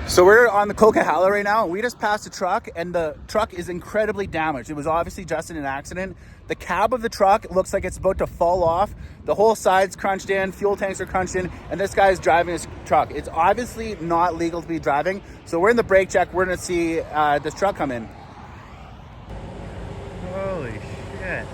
So we're on the Coquihalla right now, and we just passed a truck, and the truck is incredibly damaged. It was obviously just in an accident. The cab of the truck looks like it's about to fall off. The whole side's crunched in, fuel tanks are crunched in, and this guy's driving his truck. It's obviously not legal to be driving, so we're in the brake check. We're gonna see this truck come in. Holy shit.